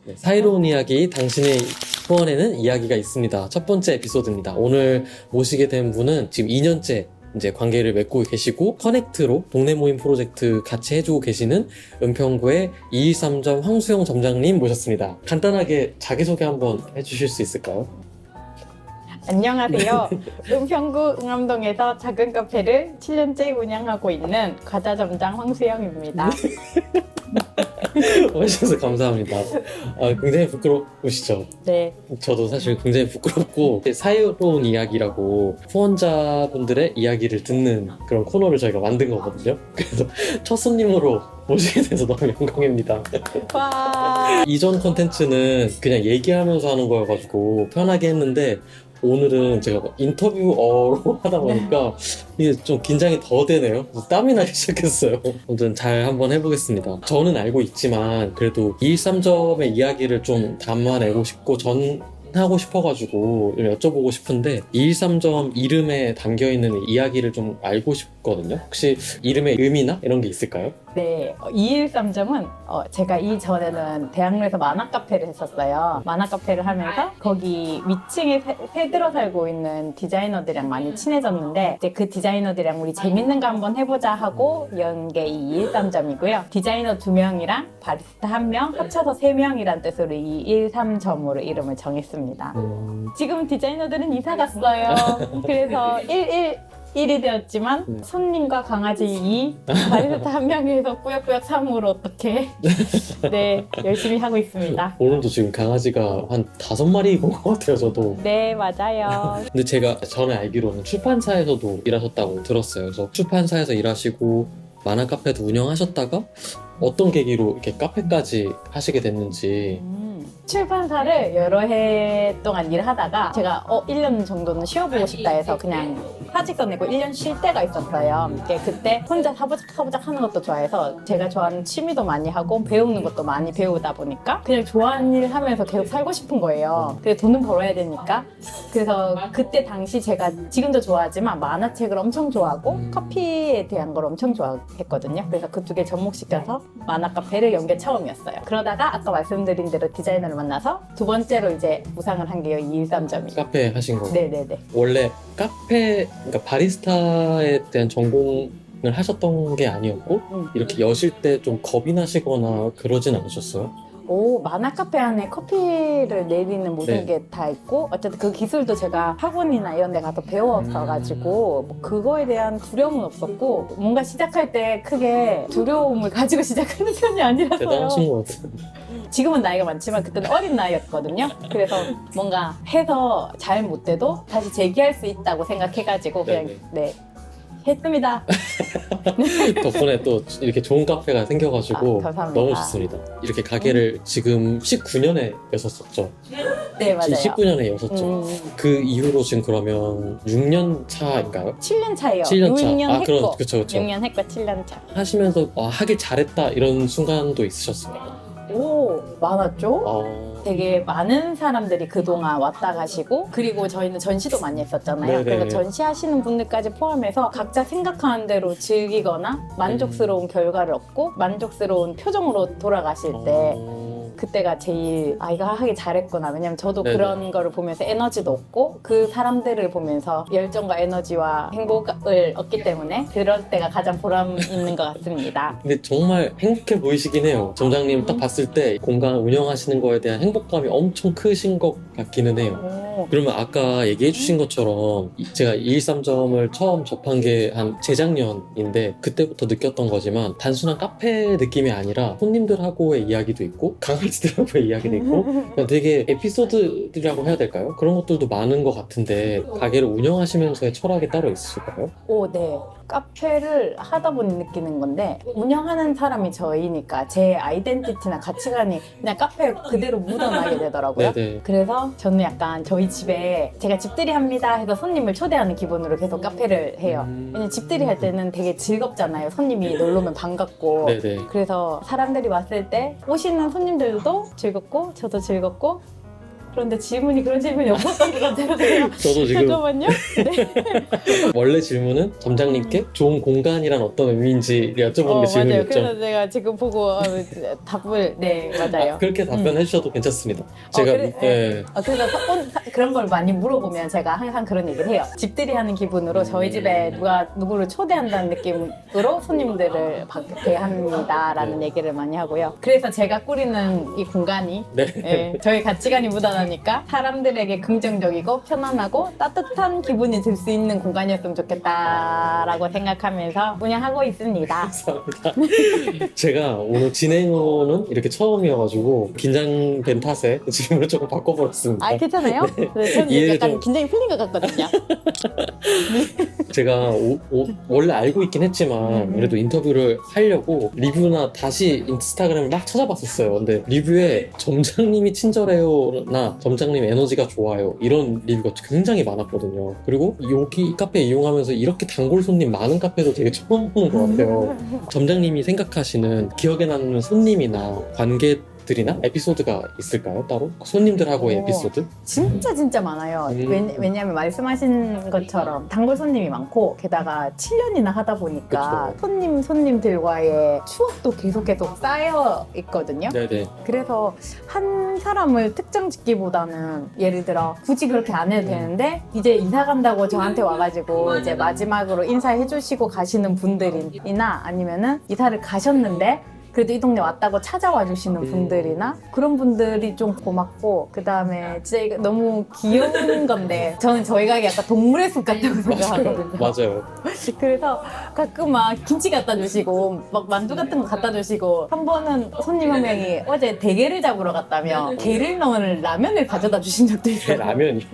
네, 사이로운 이야기, 당신의 후원에는 이야기가 있습니다. 첫 번째 에피소드입니다. 오늘 모시게 된 분은 지금 2년째 이제 관계를 맺고 계시고 커넥트로 동네 모임 프로젝트 같이 해주고 계시는 은평구의 213점 황수영 점장님 모셨습니다. 간단하게 자기소개 한번 해주실 수 있을까요? 안녕하세요. 은평구 응암동에서 작은 카페를 7년째 운영하고 있는 과자 점장 황수영입니다. 와주셔서 감사합니다. 굉장히 부끄러우시죠? 네. 저도 사실 굉장히 부끄럽고 사이로운 이야기라고 후원자분들의 이야기를 듣는 그런 코너를 저희가 만든 거거든요. 그래서 첫 손님으로 모시게 돼서 너무 영광입니다. 와. 이전 콘텐츠는 그냥 얘기하면서 하는 거여가지고 편하게 했는데 오늘은 제가 인터뷰어로 하다 보니까 이게 좀 긴장이 더 되네요. 땀이 나기 시작했어요. 아무튼 잘 한번 해보겠습니다. 저는 알고 있지만 그래도 213점의 이야기를 좀 담아내고 싶고 전하고 싶어가지고 좀 여쭤보고 싶은데 213점 이름에 담겨있는 이야기를 좀 알고 싶거든요. 혹시 이름의 의미나 이런 게 있을까요? 네. 213점은 제가 이전에는 대학로에서 만화 카페를 했었어요. 만화 카페를 하면서 거기 위층에 새들어 살고 있는 디자이너들이랑 많이 친해졌는데 이제 그 디자이너들이랑 우리 재밌는 거 한번 해보자 하고 연 게 이 213점이고요. 디자이너 2명이랑 바리스타 1명 합쳐서 3명이란 뜻으로 이 213점으로 이름을 정했습니다. 지금 디자이너들은 이사 갔어요. 그래서 1이 되었지만 손님과 강아지 2, 바리스타 1명에서 꾸역꾸역 3으로 어떻게 네 열심히 하고 있습니다. 오늘도 지금 강아지가 한 5마리 본 것 같아요, 저도. 네 맞아요. 근데 제가 전에 알기로는 출판사에서도 일하셨다고 들었어요. 그래서 출판사에서 일하시고 만화 카페도 운영하셨다가 어떤 계기로 이렇게 카페까지 하시게 됐는지. 출판사를 여러 해 동안 일하다가 제가 1년 정도는 쉬어보고 싶다 해서 그냥 사직서 내고 1년 쉴 때가 있었어요. 그때 혼자 사부작 하는 것도 좋아해서 제가 좋아하는 취미도 많이 하고 배우는 것도 많이 배우다 보니까 그냥 좋아하는 일 하면서 계속 살고 싶은 거예요. 그래서 돈은 벌어야 되니까. 그래서 그때 당시 제가 지금도 좋아하지만 만화책을 엄청 좋아하고 커피에 대한 걸 엄청 좋아했거든요. 그래서 그 두 개 접목시켜서 만화 카페를 연 게 처음이었어요. 그러다가 아까 말씀드린 대로 디자이너를 만나서 두 번째로 이제 구상을 한 게요 213점이에요. 카페 하신 거예요? 네네네. 원래 카페, 그러니까 바리스타에 대한 전공을 하셨던 게 아니었고 이렇게 여실 때 좀 겁이 나시거나 그러진 않으셨어요? 만화 카페 안에 커피를 내리는 모든 네. 게 다 있고 어쨌든 그 기술도 제가 학원이나 이런 데 가서 배웠어가지고 뭐 그거에 대한 두려움은 없었고 뭔가 시작할 때 크게 두려움을 가지고 시작하는 편이 아니라서요. 대단하신 것 같아요. 지금은 나이가 많지만 그때는 어린 나이였거든요. 그래서 뭔가 해서 잘 못돼도 다시 재기할 수 있다고 생각해가지고 그냥 네네. 했습니다. 덕분에 또 이렇게 좋은 카페가 생겨가지고 감사합니다. 너무 좋습니다. 이렇게 가게를 지금 19년에 여셨었죠? 네 맞아요. 지금 19년에 여셨죠? 그 이후로 지금 그러면 6년 차인가요? 7년 차예요. 7년 차. 6년 했고 그쵸. 6년 했고 7년 차. 하시면서 하길 잘했다 이런 순간도 있으셨어요? 많았죠? 되게 많은 사람들이 그동안 왔다 가시고 그리고 저희는 전시도 많이 했었잖아요. 네네. 그래서 전시하시는 분들까지 포함해서 각자 생각하는 대로 즐기거나 만족스러운 결과를 얻고 만족스러운 표정으로 돌아가실 때 그때가 제일 이거 하기 잘했구나. 왜냐면 저도 네네. 그런 거를 보면서 에너지도 얻고 그 사람들을 보면서 열정과 에너지와 행복을 얻기 때문에 그럴 때가 가장 보람 있는 것 같습니다. 근데 정말 행복해 보이시긴 해요. 점장님 딱 봤을 때 공간 운영하시는 거에 대한 행복감이 엄청 크신 것 같기는 해요. 그러면 아까 얘기해 주신 것처럼 제가 213점을 처음 접한 게 한 재작년인데 그때부터 느꼈던 거지만 단순한 카페 느낌이 아니라 손님들하고의 이야기도 있고 강아지들하고의 이야기도 있고 그냥 되게 에피소드라고 해야 될까요? 그런 것들도 많은 것 같은데 가게를 운영하시면서의 철학이 따로 있으실까요? 네. 카페를 하다 보니 느끼는 건데 운영하는 사람이 저희니까 제 아이덴티티나 가치관이 그냥 카페에 그대로 묻어나게 되더라고요. 네네. 그래서 저는 약간 저희 집에 제가 집들이 합니다 해서 손님을 초대하는 기분으로 계속 카페를 해요. 왜냐면 집들이 할 때는 되게 즐겁잖아요. 손님이 놀러 오면 반갑고. 그래서 사람들이 왔을 때 오시는 손님들도 즐겁고 저도 즐겁고 그런데 질문이 그런 질문이 없었던 것 같아요. 제가. 저도 지금 잠깐만요. 네. 원래 질문은 점장님께 좋은 공간이란 어떤 의미인지 여쭤보는 게 맞아요. 질문이었죠. 그래서 제가 지금 보고 답을 네 맞아요. 그렇게 답변해 주셔도 괜찮습니다. 제가 그래, 예. 그래서 그런 걸 많이 물어보면 제가 항상 그런 얘기를 해요. 집들이 하는 기분으로 저희 집에 누구를 초대한다는 느낌으로 손님들을 대합니다라는 얘기를 많이 하고요. 그래서 제가 꾸리는 이 공간이 네. 예, 저희 가치관이 묻어나니까 사람들에게 긍정적이고 편안하고 따뜻한 기분이 들 수 있는 공간이었으면 좋겠다라고 생각하면서 운영하고 있습니다. 감사합니다. 제가 오늘 진행은 이렇게 처음이어가지고 긴장된 탓에 질문을 조금 바꿔버렸습니다. 아 괜찮아요? 네, 저는 이해를 약간 좀- 긴장이 풀린 것 같거든요. 제가 원래 알고 있긴 했지만 그래도 인터뷰를 하려고 리뷰나 다시 인스타그램을 막 찾아봤었어요. 근데 리뷰에 점장님이 친절해요나 점장님 에너지가 좋아요 이런 리뷰가 굉장히 많았거든요. 그리고 여기 이 카페 이용하면서 이렇게 단골 손님 많은 카페도 되게 처음 보는 것 같아요. 점장님이 생각하시는 기억에 남는 손님이나 관계들이나 에피소드가 있을까요? 따로? 손님들하고의 오. 에피소드? 진짜 많아요. 왜냐하면 말씀하신 것처럼 단골 손님이 많고 게다가 7년이나 하다 보니까 손님들과의 추억도 계속 쌓여 있거든요. 네네. 그래서 한 사람을 특정 짓기보다는 예를 들어 굳이 그렇게 안 해도 되는데 이제 이사 간다고 저한테 와가지고 이제 마지막으로 인사해 주시고 가시는 분들이나 아니면은 이사를 가셨는데 그래도 이 동네 왔다고 찾아와 주시는 분들이나 그런 분들이 좀 고맙고 그 다음에 진짜 이거 너무 귀여운 건데 저는 저희 가게 약간 동물의 숲 같다고 생각하거든요. 맞아요. 그래서 가끔 막 김치 갖다 주시고 막 만두 같은 거 갖다 주시고 한 번은 손님 한 명이 어제 대게를 잡으러 갔다며 게를 넣은 라면을 가져다 주신 적도 제 있어요. 라면이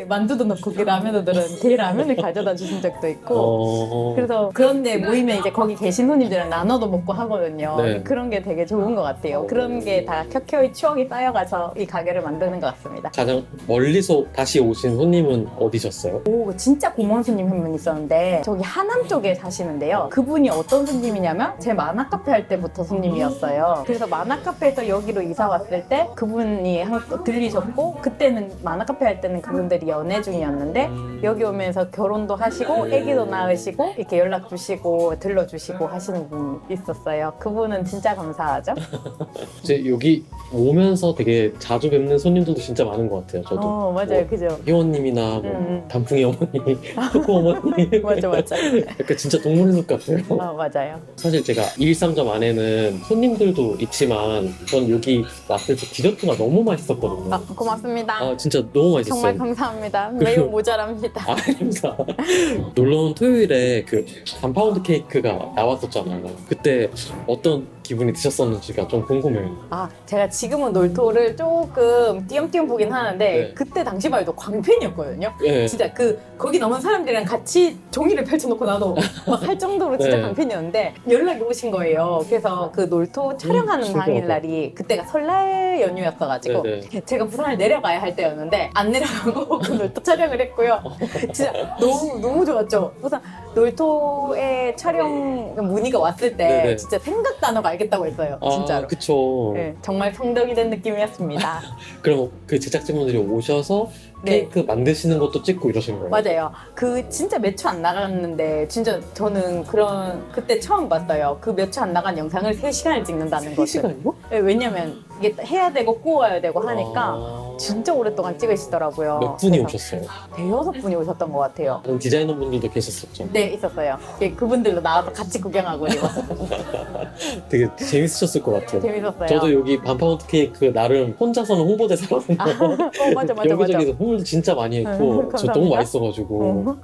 만두도 넣고 그 라면도 들은 게 라면을 가져다 주신 적도 있고 그래서 그래서 그런데 모이면 이제 거기 계신 손님들이랑 나눠도 먹고 하거든요. 네. 그런 게 되게 좋은 것 같아요. 그런 게 다 켜켜이 추억이 쌓여가서 이 가게를 만드는 것 같습니다. 가장 멀리서 다시 오신 손님은 어디셨어요? 오, 진짜 고마운 손님 한 분 있었는데 저기 하남 쪽에 사시는데요. 그분이 어떤 손님이냐면 제 만화 카페 할 때부터 손님이었어요. 그래서 만화 카페에서 여기로 이사 왔을 때 그분이 들리셨고 그때는 만화 카페 할 때는 그분들이 연애 중이었는데 여기 오면서 결혼도 하시고 아기도 낳으시고 이렇게 연락 주시고 들러주시고 하시는 분 있었어요. 그분은 진짜 감사하죠. 이제 여기 오면서 되게 자주 뵙는 손님들도 진짜 많은 것 같아요. 저도 맞아요. 뭐 그죠. 희원님이나 뭐 단풍이 어머니, 초코 어머니 맞아. 약간 진짜 동물의 숲 같아요. 맞아요. 사실 제가 213점 안에는 손님들도 있지만 전 여기 왔을 때 디저트가 너무 맛있었거든요. 고맙습니다. 진짜 너무 맛있었어요. 정말 감사합니다. 매우 모자랍니다. 아닙니다. 놀러온 토요일에 그 반파운드 케이크가 나왔었잖아요. 그때 어떤 기분이 드셨었는지가 좀 궁금해요. 제가 지금은 놀토를 조금 띄엄띄엄 보긴 하는데 네. 그때 당시만 해도 광팬이었거든요. 예. 진짜 거기 넘은 사람들이랑 같이 종이를 펼쳐놓고 나도 막 할 정도로 진짜 네. 광팬이었는데 연락이 오신 거예요. 그래서 그 놀토 촬영하는 신기하다. 당일날이 그때가 설날 연휴였어가지고 네네. 제가 부산을 내려가야 할 때였는데 안 내려가고 그 놀토 촬영을 했고요. 진짜 너무 좋았죠. 우선 놀토의 촬영 문의가 왔을 때 네네. 진짜 생각 단어가 알겠다고 했어요. 진짜로. 그쵸. 네, 정말 성덕이 된 느낌이었습니다. 그럼 그 제작진분들이 오셔서 네. 케이크 만드시는 것도 찍고 이러신 거예요? 맞아요. 그 진짜 몇 초 안 나갔는데 진짜 저는 그때 처음 봤어요. 그 몇 초 안 나간 영상을 3시간을 찍는다는 것을. 3시간이요? 네, 왜냐면 이게 해야 되고 구워야 되고 하니까 진짜 오랫동안 찍으시더라고요. 몇 분이 그래서 오셨어요? 대여섯 분이 오셨던 것 같아요. 다른 디자이너 분들도 계셨었죠? 네, 있었어요. 예, 그분들도 나와서 같이 구경하고 이랬어요. 되게 재밌으셨을 것 같아요. 재밌었어요. 저도 여기 반파운드 케이크 나름 혼자서는 홍보대사거든요. 맞아. 여기저기서 홍보도 진짜 많이 했고 저 감사합니다. 너무 맛있어가지고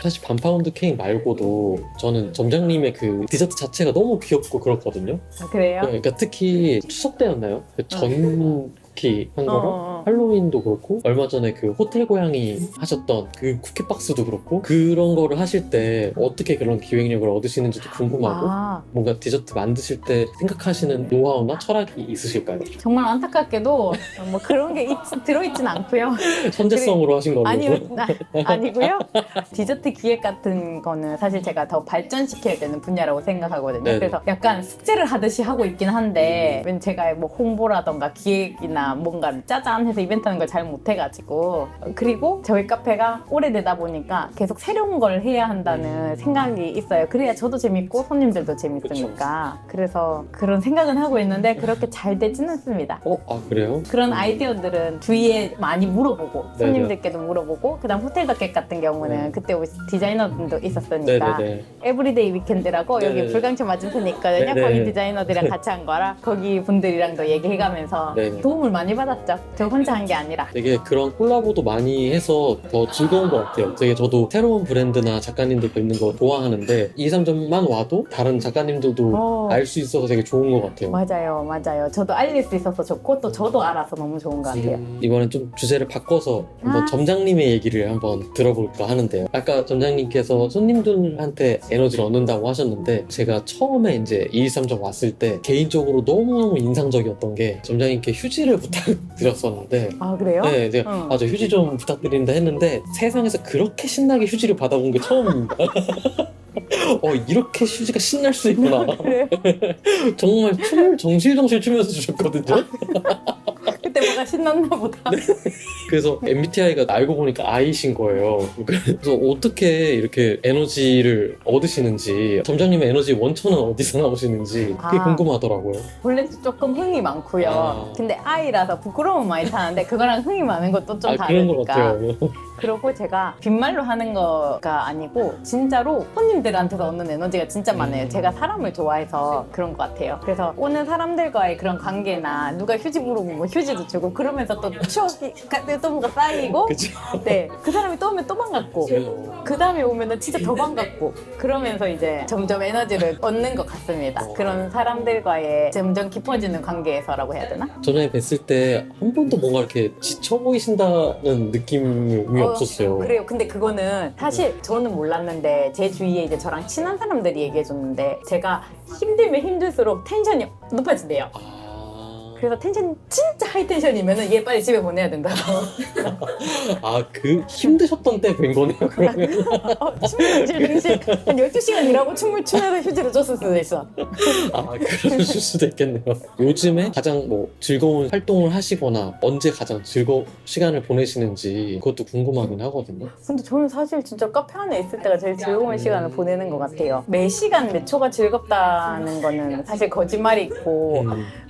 사실 반파운드 케이크 말고도 저는 점장님의 그 디저트 자체가 너무 귀엽고 그렇거든요. 그래요? 그러니까 특히 추석 때였나요? 그 전 쿠키 한 거랑 할로윈도 그렇고 얼마 전에 그 호텔 고양이 하셨던 그 쿠키박스도 그렇고 그런 거를 하실 때 어떻게 그런 기획력을 얻으시는지도 궁금하고 아, 뭔가 디저트 만드실 때 생각하시는 노하우나 철학이 있으실까요? 정말 안타깝게도 뭐 그런 게 들어있진 않고요. 천재성으로 하신 걸로. 아니고요. 디저트 기획 같은 거는 사실 제가 더 발전시켜야 되는 분야라고 생각하거든요. 네네. 그래서 약간 숙제를 하듯이 하고 있긴 한데 왠 제가 뭐 홍보라던가 기획이나 뭔가를 짜잔 해서 이벤트 하는 걸 잘 못해가지고 그리고 저희 카페가 오래되다 보니까 계속 새로운 걸 해야 한다는 생각이 있어요. 그래야 저도 재밌고 손님들도 재밌으니까. 그래서 그런 생각은 하고 있는데 그렇게 잘 되지는 않습니다. 아 그래요? 그런 아이디어들은 주위에 많이 물어보고 네네. 손님들께도 물어보고 그다음 호텔 더켓 같은 경우는 그때 우리 디자이너분도 있었으니까 네네네. 에브리데이 위켄드라고 네네네. 여기 불광천 맞은편에 있거든요. 네네. 거기 디자이너들이랑 같이 한 거라 거기 분들이랑도 얘기해가면서 네네. 도움을 많이 받았죠. 저 혼자 한 게 아니라. 되게 그런 콜라보도 많이 해서 더 즐거운 것 같아요. 되게 저도 새로운 브랜드나 작가님들 뵙는 거 좋아하는데 2, 3점만 와도 다른 작가님들도 알 수 있어서 되게 좋은 것 같아요. 맞아요. 저도 알릴 수 있어서 좋고 또 저도 알아서 너무 좋은 것 같아요. 이번엔 좀 주제를 바꿔서 한번 점장님의 얘기를 한번 들어볼까 하는데요. 아까 점장님께서 손님들한테 에너지를 얻는다고 하셨는데 제가 처음에 이제 213점 왔을 때 개인적으로 너무너무 인상적이었던 게 점장님께 휴지를 부탁드렸었는데 아 그래요? 네, 제가 응. 저 휴지 좀 부탁드린다 했는데 세상에서 그렇게 신나게 휴지를 받아본 게 처음입니다. 이렇게 휴지가 신날 수 있구나. 그래요? 정말 춤을 정실정실 추면서 주셨거든요. 그때 뭐가 신났나 보다. 그래서 MBTI가 알고 보니까 I신 거예요. 그래서 어떻게 이렇게 에너지를 얻으시는지, 점장님의 에너지 원천은 어디서 나오시는지 그게 아. 궁금하더라고요. 원래 조금 흥이 많고요. 아. 근데 아이라서 부끄러움 많이 타는데 그거랑 흥이 많은 것도 좀 그런 것 다르니까. 같아요. 그리고 제가 빈말로 하는 거가 아니고 진짜로 손님들한테서 얻는 에너지가 진짜 많아요. 제가 사람을 좋아해서 그런 것 같아요. 그래서 오는 사람들과의 그런 관계나 누가 휴지 물어보면 휴지도 주고 그러면서 또 추억이 또 뭔가 쌓이고 그쵸? 네, 그 사람이 또 오면 또 반갑고 그 다음에 오면은 진짜 더 반갑고 그러면서 이제 점점 에너지를 얻는 것 같습니다. 그런 사람들과의 점점 깊어지는 관계에서라고 해야 되나? 전에 뵀을 때 한 번도 뭔가 이렇게 지쳐 보이신다는 느낌이 없었어요. 그래요. 근데 그거는 사실 저는 몰랐는데 제 주위에 이제 저랑 친한 사람들이 얘기해줬는데 제가 힘들면 힘들수록 텐션이 높아진대요. 그래서 텐션이 진짜 하이 텐션이면은 얘 빨리 집에 보내야 된다고. 그 힘드셨던 때 뵌 거네요, 그러면. 춤을 당실 한 12시간 일하고 춤을 추면서 휴지를 줬을 수도 있어. 그러실 수도 있겠네요. 요즘에 가장 뭐 즐거운 활동을 하시거나 언제 가장 즐거운 시간을 보내시는지 그것도 궁금하긴 하거든요. 근데 저는 사실 진짜 카페 안에 있을 때가 제일 즐거운 시간을 보내는 것 같아요. 매 시간 몇 초가 즐겁다는 거는 사실 거짓말이 있고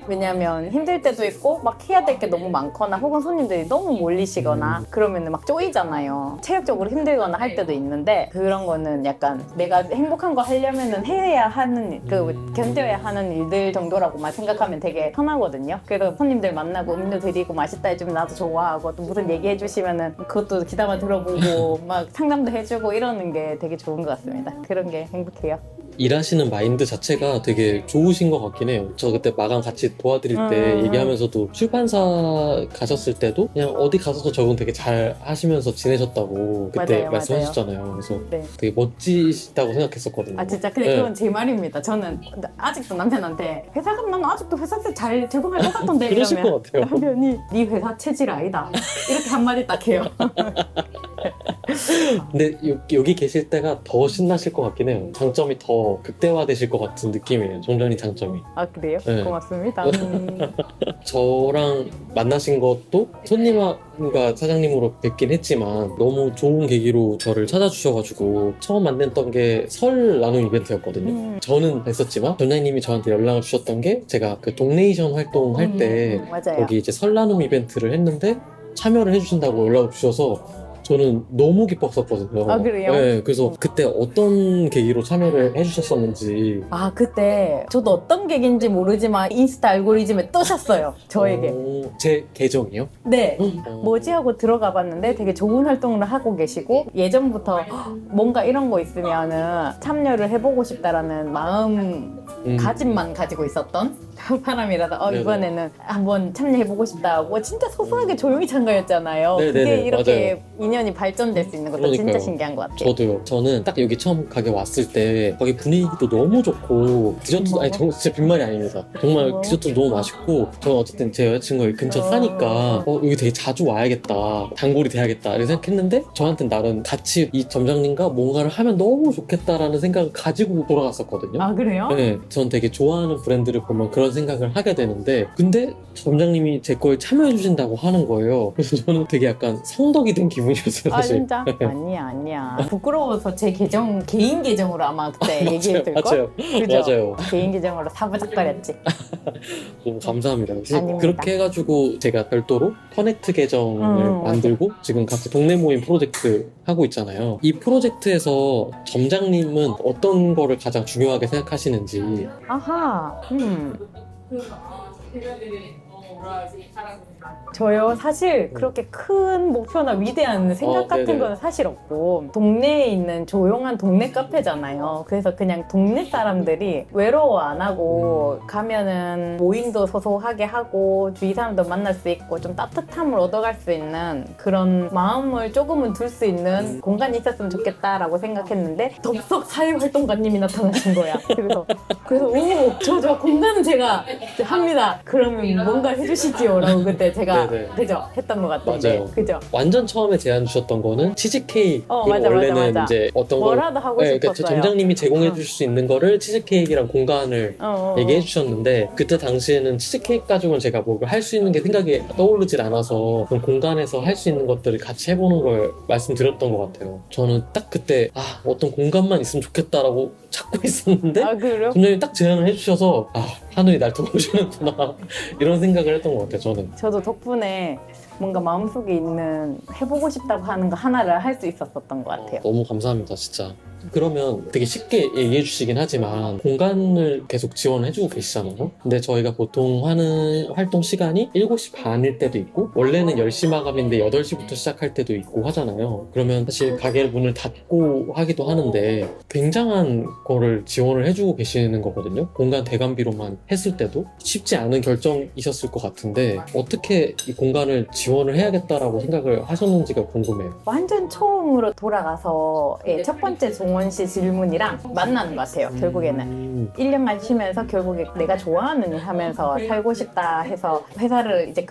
왜냐면 힘들 때도 있고 막 해야 될 게 너무 많거나 혹은 손님들이 너무 몰리시거나 그러면 막 쪼이잖아요. 체력적으로 힘들거나 할 때도 있는데 그런 거는 약간 내가 행복한 거 하려면은 해야 하는 견뎌야 하는 일들 정도라고만 생각하면 되게 편하거든요. 그래서 손님들 만나고 음료 드리고 맛있다 해주면 나도 좋아하고 또 무슨 얘기해 주시면은 그것도 귀담아 들어보고 막 상담도 해주고 이러는 게 되게 좋은 것 같습니다. 그런 게 행복해요. 일하시는 마인드 자체가 되게 좋으신 것 같긴 해요. 저 그때 마감 같이 도와드릴 때 얘기하면서도 출판사 가셨을 때도 그냥 어디 가서도 적응 되게 잘 하시면서 지내셨다고 그때 맞아요, 말씀하셨잖아요. 그래서 네. 되게 멋지시다고 생각했었거든요. 진짜 근데 네. 그건 제 말입니다. 저는 아직도 남편한테 회사 가면 난 아직도 회사 때 잘 적응할 것 같던데 그러실 이러면 것 같아요. 남편이 네 회사 체질 아니다 이렇게 한마디 딱 해요. 근데 여기 계실 때가 더 신나실 것 같긴 해요. 장점이 더 극대화되실 것 같은 느낌이에요. 점장님 장점이. 그래요? 네. 고맙습니다. 저랑 만나신 것도 손님과 사장님으로 뵙긴 했지만 너무 좋은 계기로 저를 찾아주셔가지고 처음 만났던 게 설 나눔 이벤트였거든요. 저는 뵀었지만 점장님이 저한테 연락을 주셨던 게 제가 그 동네이션 활동할 때 맞아요. 거기 이제 설 나눔 이벤트를 했는데 참여를 해주신다고 연락을 주셔서 저는 너무 기뻤었거든요. 그래요? 네, 그래서 그때 어떤 계기로 참여를 해주셨었는지. 그때 저도 어떤 계기인지 모르지만 인스타 알고리즘에 뜨셨어요. 저에게. 제 계정이요? 네. 뭐지 하고 들어가 봤는데 되게 좋은 활동을 하고 계시고 예전부터 뭔가 이런 거 있으면은 참여를 해보고 싶다라는 마음가짐만 가지고 있었던 바람이라서 네네. 이번에는 한번 참여해보고 싶다 하고 진짜 소소하게 조용히 참가했잖아요. 그게 네네네, 이렇게 인연이 발전될 수 있는 것도 진짜 그러니까요. 신기한 것 같아요. 저도요. 저는 딱 여기 처음 가게 왔을 때 거기 분위기도 너무 좋고 디저트도 아니 진짜 빈말이 아닙니다. 정말 뭐? 디저트도 너무 맛있고 저는 어쨌든 제 여자친구가 여기 근처 사니까 여기 되게 자주 와야겠다. 단골이 돼야겠다 이렇게 생각했는데 저한테는 나름 같이 이 점장님과 뭔가를 하면 너무 좋겠다라는 생각을 가지고 돌아갔었거든요. 아 그래요? 네, 전 되게 좋아하는 브랜드를 보면 그런 생각을 하게 되는데 근데 점장님이 제 거에 참여해 주신다고 하는 거예요. 그래서 저는 되게 약간 성덕이 된 기분이었어요 아 사실. 진짜? 아니야. 부끄러워서 제 계정 개인 계정으로 아마 그때 얘기했을 걸. 맞아요. 그죠? 맞아요. 개인 계정으로 사부작거렸지. 너무 감사합니다. 그래서 아닙니다. 그렇게 해가지고 제가 별도로 커넥트 계정을 만들고 지금 같이 동네 모임 프로젝트 하고 있잖아요. 이 프로젝트에서 점장님은 어떤 거를 가장 중요하게 생각하시는지. 아하. 저요 사실 그렇게 큰 목표나 위대한 생각 같은 네네. 거는 사실 없고 동네에 있는 조용한 동네 카페잖아요. 그래서 그냥 동네 사람들이 외로워 안 하고 가면은 모임도 소소하게 하고 주위 사람도 만날 수 있고 좀 따뜻함을 얻어갈 수 있는 그런 마음을 조금은 둘 수 있는 공간이 있었으면 좋겠다라고 생각했는데 덥석 사회활동가님이 나타나신 거야. 그래서 저 공간은 제가 합니다. 그러면 뭔가 해주시지요라고 그때 제가 네네. 그죠 했던 것 같은데 맞아요. 그죠. 완전 처음에 제안 주셨던 거는 치즈케이크. 맞아, 원래는 맞아. 이제 어떤 걸 뭐라도 하고 그러니까 싶었어요. 점장님이 제공해 주실 수 있는 거를 치즈케이크랑 공간을 얘기해 주 주셨는데 그때 당시에는 치즈케이크 가지고는 제가 뭐 할 수 있는 게 생각이 떠오르질 않아서 그런 공간에서 할 수 있는 것들을 같이 해보는 걸 말씀드렸던 것 같아요. 저는 딱 그때 어떤 공간만 있으면 좋겠다라고 찾고 있었는데 아 그래요? 점장님이 딱 제안을 해주셔서 하늘이 날 도와주는구나 이런 생각을 했던 것 같아요. 저는. 저도 덕분에 뭔가 마음속에 있는 해보고 싶다고 하는 거 하나를 할 수 있었던 것 같아요. 너무 감사합니다, 진짜. 그러면 되게 쉽게 얘기해 주시긴 하지만 공간을 계속 지원을 해주고 계시잖아요. 근데 저희가 보통 하는 활동 시간이 7시 반일 때도 있고 원래는 10시 마감인데 8시부터 시작할 때도 있고 하잖아요. 그러면 사실 가게 문을 닫고 하기도 하는데 굉장한 거를 지원을 해주고 계시는 거거든요. 공간 대관비로만 했을 때도 쉽지 않은 결정이셨을 것 같은데 어떻게 이 공간을 지원을 해야겠다라고 생각을 하셨는지가 궁금해요. 완전 처음으로 돌아가서 첫 번째 종원 씨 질문이랑 만나는 것 같아요. 결국에는 1년간 쉬면서 결국에 내가 좋아하는 일 하면서 살고 싶다 해서 회사를 이제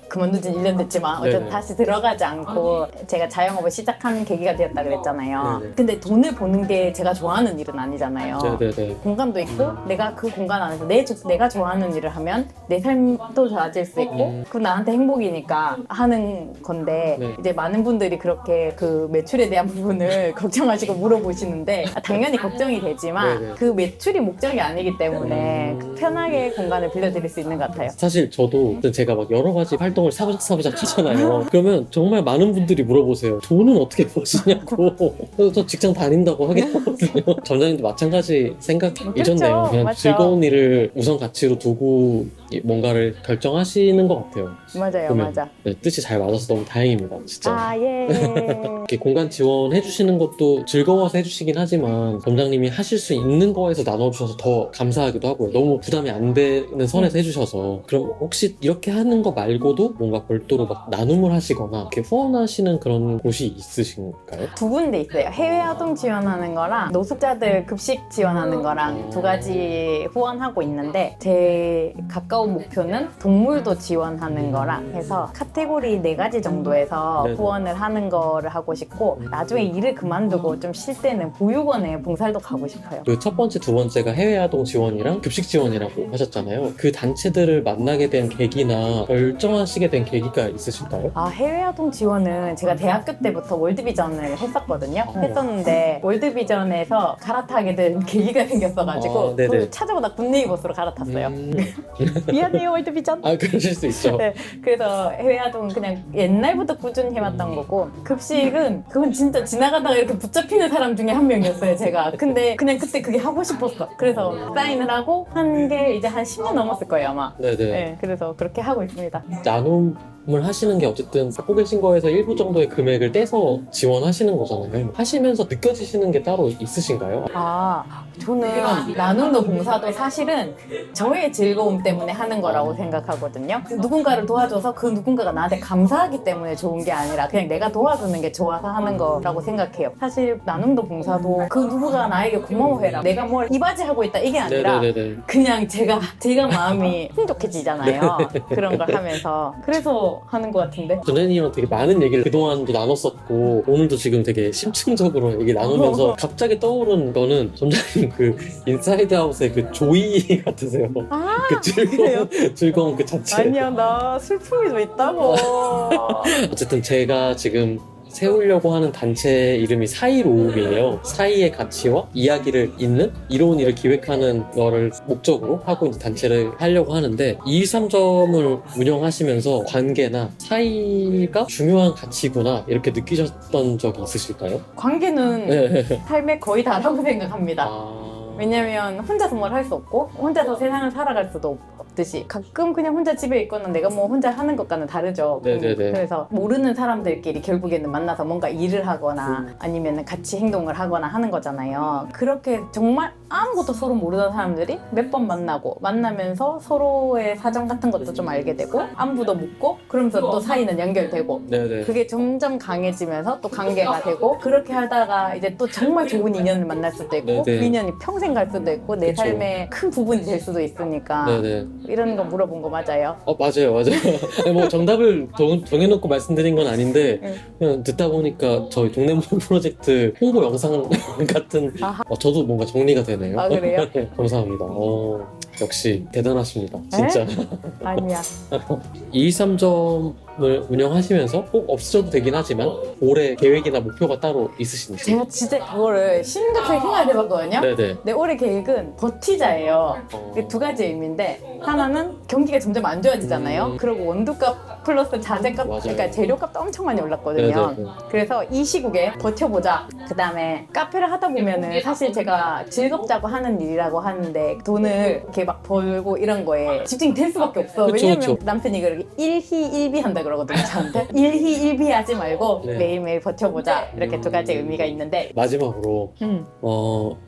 그만두진 1년 됐지만 어쨌든 네네. 다시 들어가지 않고 제가 자영업을 시작하는 계기가 되었다 그랬잖아요. 네네. 근데 돈을 버는 게 제가 좋아하는 일은 아니잖아요. 네네네. 공간도 있고 내가 그 공간 안에서 내가 좋아하는 일을 하면 내 삶도 좋아질 수 있고 그건 나한테 행복이니까 하는 건데 네. 이제 많은 분들이 그렇게 그 매출에 대한 부분을 걱정하시고 물어보시는데 당연히 걱정이 되지만 네네. 그 매출이 목적이 아니기 때문에 편하게 공간을 빌려드릴 수 있는 것 같아요. 사실 저도 제가 막 여러 가지 활동을 사부작 하잖아요. 그러면 정말 많은 분들이 물어보세요. 돈은 어떻게 버시냐고. 그래서 저 직장 다닌다고 하긴 하거든요. 점장님도 마찬가지 생각이셨네요. 그쵸, 그냥 맞죠. 즐거운 일을 우선 가치로 두고 뭔가를 결정하시는 것 같아요. 맞아요, 보면. 맞아. 네, 뜻이 잘 맞아서 너무 다행입니다. 진짜. 예. 이렇게 공간 지원해 주시는 것도 즐거워서 해주시긴 하지만 점장님이 하실 수 있는 거에서 나눠주셔서 더 감사하기도 하고요. 너무 부담이 안 되는 선에서 해주셔서 그럼 혹시 이렇게 하는 거 말고도 뭔가 별도로 막 나눔을 하시거나 이렇게 후원하시는 그런 곳이 있으신가요? 두 군데 있어요. 해외 아동 지원하는 거랑 노숙자들 급식 지원하는 거랑 두 가지 후원하고 있는데 제 가까운 목표는 동물도 지원하는 거랑 해서 카테고리 4가지 정도에서 네네. 후원을 하는 거를 하고 싶고 나중에 일을 그만두고 좀 쉴 때는 보육원에 봉사도 가고 싶어요. 그 첫 번째, 두 번째가 해외 아동 지원이랑 급식 지원이라고 하셨잖아요. 그 단체들을 만나게 된 계기나 결정하시게 된 계기가 있으실까요? 해외 아동 지원은 제가 대학교 때부터 월드비전을 했었거든요. 했었는데 월드비전에서 갈아타게 된 계기가 생겼어가지고 네네. 그걸 찾아보다 굿네이버스로 갈아탔어요. 미안해요 월드비전. 그러실 수 있죠. 네, 그래서 해외 아동은 그냥 옛날부터 꾸준히 해왔던 거고 급식은 그건 진짜 지나가다가 이렇게 붙잡히는 사람 중에 한 명이었어요 제가. 근데 그냥 그때 그게 하고 싶었어. 그래서 사인을 하고 한 게 이제 한 10년 넘었을 거예요 아마. 네네. 네, 그래서 그렇게 하고 있습니다. 나눔 지원을 하시는 게 어쨌든 갖고 계신 거에서 일부 정도의 금액을 떼서 지원하시는 거잖아요. 하시면서 느껴지시는 게 따로 있으신가요? 저는 나눔도 봉사도 사실은 저의 즐거움 때문에 하는 거라고 생각하거든요. 누군가를 도와줘서 그 누군가가 나한테 감사하기 때문에 좋은 게 아니라 그냥 내가 도와주는 게 좋아서 하는 거라고 생각해요. 사실 나눔도 봉사도 그 누구가 나에게 고마워해라, 내가 뭘 이바지하고 있다 이게 아니라 네네네. 그냥 제가 마음이 풍족해지잖아요. 그런 걸 하면서. 그래서 하는 것 같은데. 전혜님이랑 되게 많은 얘기를 그동안도 나눴었고 오늘도 지금 되게 심층적으로 얘기 나누면서 갑자기 떠오른 거는 점장님 그 인사이드 아웃의 그 조이 같으세요. 그 즐거운 그 자체. 아니야, 나 슬픔이 좀 있다고. 어쨌든 제가 지금 세우려고 하는 단체 이름이 사이로움이에요. 사이의 가치와 이야기를 잇는 이로운 일을 기획하는 거를 목적으로 하고 이제 단체를 하려고 하는데 213점을 운영하시면서 관계나 사이가 중요한 가치구나 이렇게 느끼셨던 적이 있으실까요? 관계는 네. 삶의 거의 다라고 생각합니다. 아... 왜냐면 혼자서 뭘 할 수 없고 혼자서 세상을 살아갈 수도 없듯이 가끔 그냥 혼자 집에 있거나 내가 뭐 혼자 하는 것과는 다르죠. 네네네. 그래서 모르는 사람들끼리 결국에는 만나서 뭔가 일을 하거나 아니면 같이 행동을 하거나 하는 거잖아요. 그렇게 정말 아무것도 서로 모르는 사람들이 몇 번 만나면서 서로의 사정 같은 것도 좀 알게 되고 안부도 묻고 그러면서 또 사이는 연결되고 네네. 그게 점점 강해지면서 또 관계가 되고 그렇게 하다가 이제 또 정말 좋은 인연을 만날 수도 있고 네네. 그 인연이 평생 갈 수도 있고 내 그쵸. 삶의 큰 부분이 될 수도 있으니까 네네. 이런 거 물어본 거 맞아요? 맞아요. 아니, 뭐 정답을 정해놓고 말씀드린 건 아닌데 네. 그냥 듣다 보니까 저희 동네모임 프로젝트 홍보 영상 같은 아하. 저도 뭔가 정리가 되네요. 아, 그래요? 네, 감사합니다. 역시 대단하십니다. 진짜. 아니야. 223점을 운영하시면서 꼭 없으셔도 되긴 하지만 올해 계획이나 목표가 따로 있으신지? 제가 진짜 그거를 심각하게 생각을 해봤거든요. 네네. 내 올해 계획은 버티자예요. 이게 두 가지 의미인데 하나는 경기가 점점 안 좋아지잖아요. 그리고 원두값 플러스 자재값, 맞아요. 그러니까 재료값도 엄청 많이 올랐거든요. 네네. 그래서 이 시국에 버텨보자. 그 다음에 카페를 하다 보면은 사실 제가 즐겁자고 하는 일이라고 하는데 돈을 이렇게 막 벌고 이런 거에 집중이 될 수밖에 없어. 그쵸, 왜냐면 그쵸. 남편이 그렇게 일희일비 한다 그러거든요, 저한테. 일희일비 하지 말고 네. 매일매일 버텨보자. 이렇게 두 가지 의미가 있는데. 마지막으로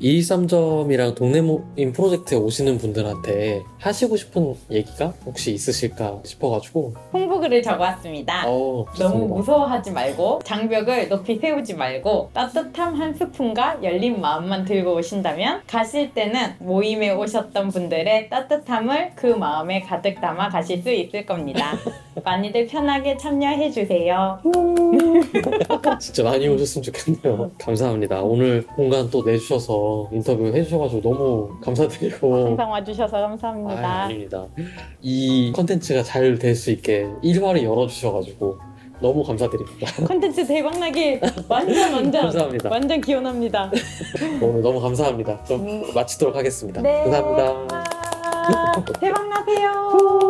223점이랑 동네모임 프로젝트에 오시는 분들한테 하시고 싶은 얘기가 혹시 있으실까 싶어가지고 홍보글을 적어왔습니다. 너무 좋습니다. 무서워하지 말고 장벽을 높이 세우지 말고 따뜻함 한 스푼과 열린 마음만 들고 오신다면 가실 때는 모임에 오셨던 분들의 따뜻함을 그 마음에 가득 담아 가실 수 있을 겁니다. 많이들 편하게 참여해주세요. 진짜 많이 오셨으면 좋겠네요. 감사합니다. 오늘 공간 또 내주셔서 인터뷰 해주셔가지고 너무 감사드리고 항상 와주셔서 감사합니다. 아닙니다. 이 컨텐츠가 잘 될 수 있게 1화를 열어주셔가지고 너무 감사드립니다. 콘텐츠 대박나길 완전 감사합니다. 완전 기원합니다. 오늘 너무 감사합니다. 좀 마치도록 하겠습니다. 네. 감사합니다. 대박나세요.